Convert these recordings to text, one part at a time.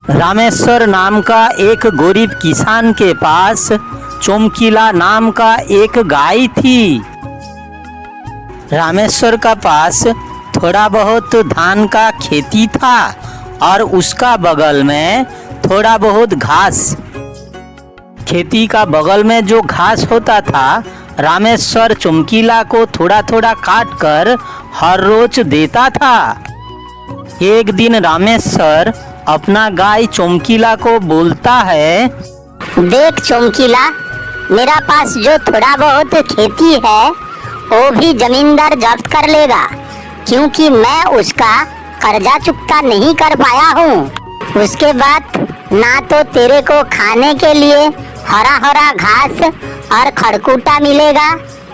रामेश्वर नाम का एक गरीब किसान के पास चमकीला नाम का एक गाय थी। रामेश्वर का पास थोड़ा बहुत धान का खेती था और उसका बगल में थोड़ा बहुत घास। खेती का बगल में जो घास होता था रामेश्वर चमकीला को थोड़ा थोड़ा काट कर हर रोज देता था। एक दिन रामेश्वर अपना गाय चमकीला को बोलता है, देख चमकीला, मेरा पास जो थोड़ा बहुत खेती है वो भी जमींदार जब्त कर लेगा, क्योंकि मैं उसका कर्जा चुकता नहीं कर पाया हूँ। उसके बाद ना तो तेरे को खाने के लिए हरा हरा घास और खड़कूटा मिलेगा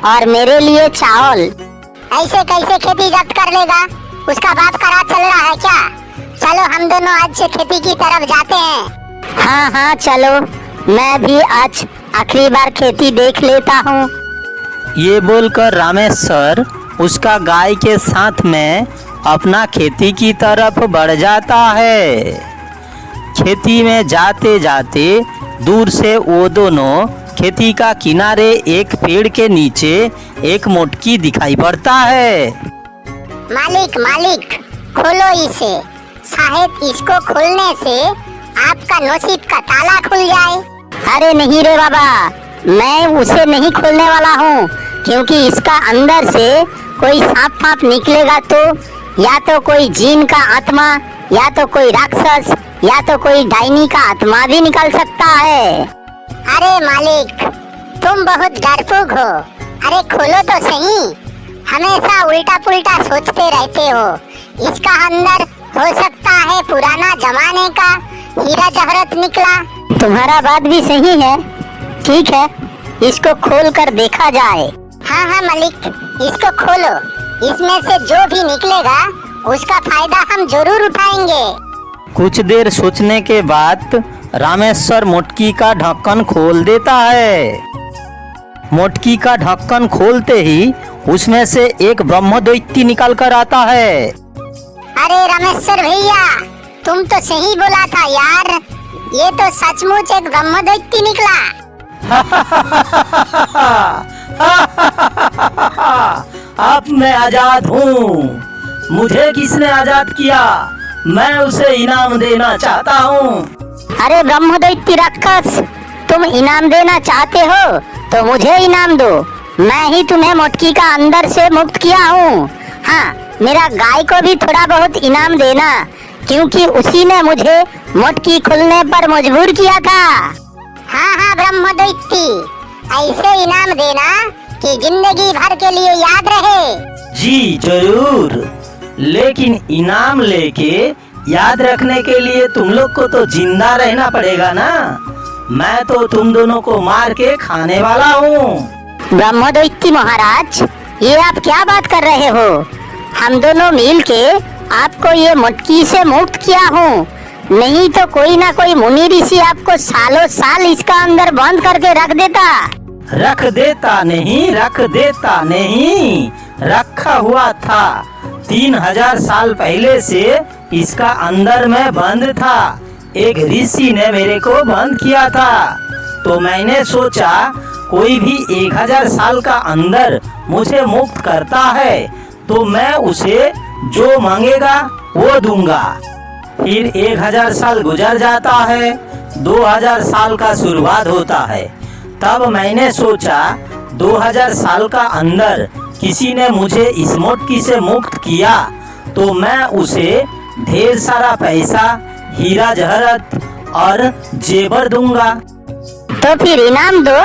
और मेरे लिए चावल। ऐसे कैसे खेती जब्त कर लेगा? उसका बाप का राज चल रहा है क्या? चलो हम दोनों आज से खेती की तरफ जाते हैं। हाँ हाँ चलो, मैं भी आज आखिरी बार खेती देख लेता हूँ। ये बोलकर रामेश्वर उसका गाय के साथ में अपना खेती की तरफ बढ़ जाता है। खेती में जाते जाते दूर से वो दोनों खेती का किनारे एक पेड़ के नीचे एक मोटकी दिखाई पड़ता है। मालिक मालिक, खोलो इसे, शायद इसको खोलने से आपका नसीब का ताला खुल जाए। अरे नहीं रे बाबा, मैं उसे नहीं खोलने वाला हूँ, क्योंकि इसका अंदर से कोई सांप फाप निकलेगा तो या तो कोई जीन का आत्मा, या तो कोई राक्षस, या तो कोई डायनी का आत्मा भी निकल सकता है। अरे मालिक, तुम बहुत डरपोक हो। अरे खोलो तो सही, हमेशा उल्टा पुल्टा सोचते रहते हो। इसका अंदर हो सकता है पुराना जमाने का हीरा जवाहरात निकला। तुम्हारा बात भी सही है, ठीक है, इसको खोल कर देखा जाए। हाँ हाँ मालिक, इसको खोलो, इसमें से जो भी निकलेगा उसका फायदा हम जरूर उठाएंगे। कुछ देर सोचने के बाद रामेश्वर मोटकी का ढक्कन खोल देता है। मोटकी का ढक्कन खोलते ही उसमें से एक ब्रह्मदैत्य निकल कर आता है। अरे रामेश्वर भैया, तुम तो सही बोला था यार, ये तो सचमुच एक ब्रह्मदैत्य निकला। अब मैं आजाद हूँ। मुझे किसने आजाद किया? मैं उसे इनाम देना चाहता हूँ। अरे ब्रह्मदैत्य राक्षस, तुम इनाम देना चाहते हो तो मुझे इनाम दो। मैं ही तुम्हें मोटकी का अंदर से मुक्त किया हूँ। हाँ, मेरा गाय को भी थोड़ा बहुत इनाम देना, क्योंकि उसी ने मुझे मोटकी खुलने पर मजबूर किया था। हाँ हाँ ब्रह्मदैत्य, ऐसे इनाम देना कि जिंदगी भर के लिए याद रहे। जी जरूर, लेकिन इनाम लेके याद रखने के लिए तुम लोग को तो जिंदा रहना पड़ेगा ना। मैं तो तुम दोनों को मार के खाने वाला हूँ। ब्रह्मदैत्य महाराज, ये आप क्या बात कर रहे हो? हम दोनों मिल के आपको ये मोटकी से मुक्त किया हूँ, नहीं तो कोई ना कोई मुनि ऋषि आपको सालों साल इसका अंदर बंद करके रख देता। रख देता नहीं, रखा हुआ था। 3000 साल पहले से इसका अंदर में बंद था। एक ऋषि ने मेरे को बंद किया था, तो मैंने सोचा कोई भी 1000 साल का अंदर मुझे मुक्त करता है तो मैं उसे जो मांगेगा वो दूंगा। फिर 1000 साल गुजर जाता है, 2000 साल का शुरुआत होता है। तब मैंने सोचा 2000 साल का अंदर किसी ने मुझे इस मोटकी से मुक्त किया तो मैं उसे ढेर सारा पैसा, हीरा जवाहरात और जेवर दूंगा। तो फिर इनाम दो,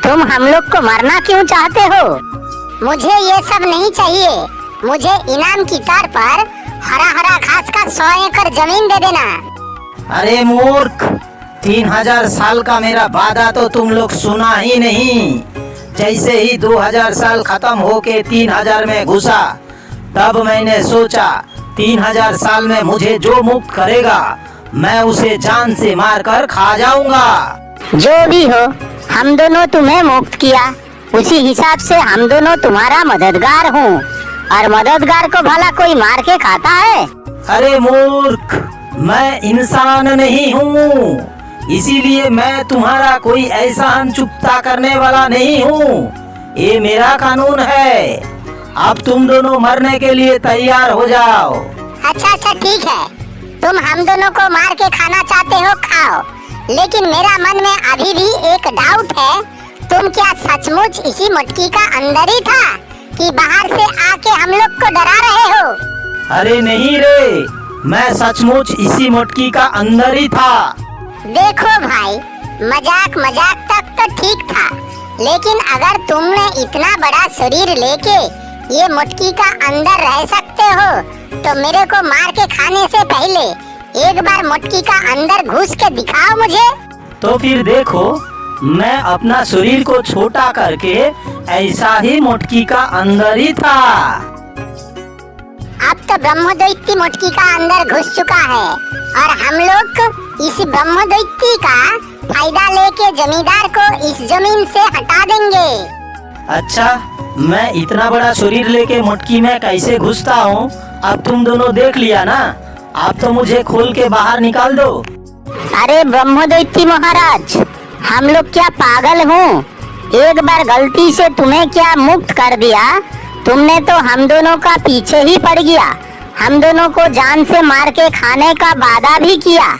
तुम हम लोग को मारना क्यों चाहते हो? मुझे ये सब नहीं चाहिए, मुझे इनाम की तौर पर हरा हरा घास का 100 एकड़ जमीन दे देना। अरे मूर्ख, 3000 साल का मेरा वादा तो तुम लोग सुना ही नहीं। जैसे ही 2000 साल खत्म होके 3000 में घुसा, तब मैंने सोचा 3000 साल में मुझे जो मुक्त करेगा मैं उसे जान से मारकर खा जाऊंगा। जो भी हो, हम दोनों तुम्हें मुक्त किया, उसी हिसाब से हम दोनों तुम्हारा मददगार हूँ। और मददगार को भला कोई मार के खाता है? अरे मूर्ख, मैं इंसान नहीं हूँ, इसीलिए मैं तुम्हारा कोई एहसान चुकता करने वाला नहीं हूँ। ये मेरा कानून है। अब तुम दोनों मरने के लिए तैयार हो जाओ। अच्छा ठीक है, तुम हम दोनों को मार के खाना चाहते हो, खाओ। लेकिन मेरा मन में अभी भी एक डाउट है, तुम क्या सचमुच इसी मटकी का अंदर ही था कि बाहर से आके हम लोग को डरा रहे हो? अरे नहीं रे, मैं सचमुच इसी मटकी का अंदर ही था। देखो भाई, मजाक मजाक तक तो ठीक था, लेकिन अगर तुमने इतना बड़ा शरीर लेके ये मटकी का अंदर रह सकते हो, तो मेरे को मार के खाने से पहले एक बार मटकी का अंदर घुस के दिखाओ मुझे। तो फिर देखो, मैं अपना शरीर को छोटा करके ऐसा ही मटकी का अंदर ही था। अब तो ब्रह्मदैत्य मटकी का अंदर घुस चुका है और हम लोग इस ब्रह्मदैत्य का फायदा लेके जमींदार को इस जमीन से हटा देंगे। अच्छा, मैं इतना बड़ा शरीर लेके मटकी में कैसे घुसता हूँ, अब तुम दोनों देख लिया ना। अब तो मुझे खोल के बाहर निकाल दो। अरे ब्रह्मदैत्य महाराज, हम लोग क्या पागल हूँ? एक बार गलती से तुम्हें क्या मुक्त कर दिया, तुमने तो हम दोनों का पीछे ही पड़ गया। हम दोनों को जान से मार के खाने का वादा भी किया,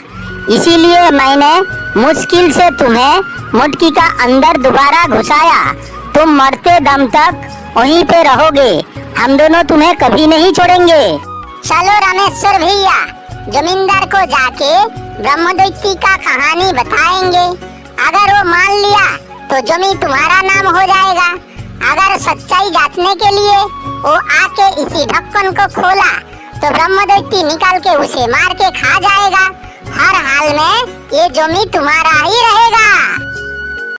इसीलिए मैंने मुश्किल से तुम्हें मटकी का अंदर दोबारा घुसाया। तुम मरते दम तक वहीं पे रहोगे, हम दोनों तुम्हें कभी नहीं छोड़ेंगे। चलो रामेश्वर भैया, जमींदार को जाके ब्रह्मदैत्य का कहानी बताएंगे। अगर वो मान लिया तो जमीन तुम्हारा नाम हो जाएगा। अगर सच्चाई जांचने के लिए वो आके इसी ढक्कन को खोला तो ब्रह्मदैत्य निकाल के उसे मार के खा जाएगा। हर हाल में ये जमीन तुम्हारा ही रहेगा।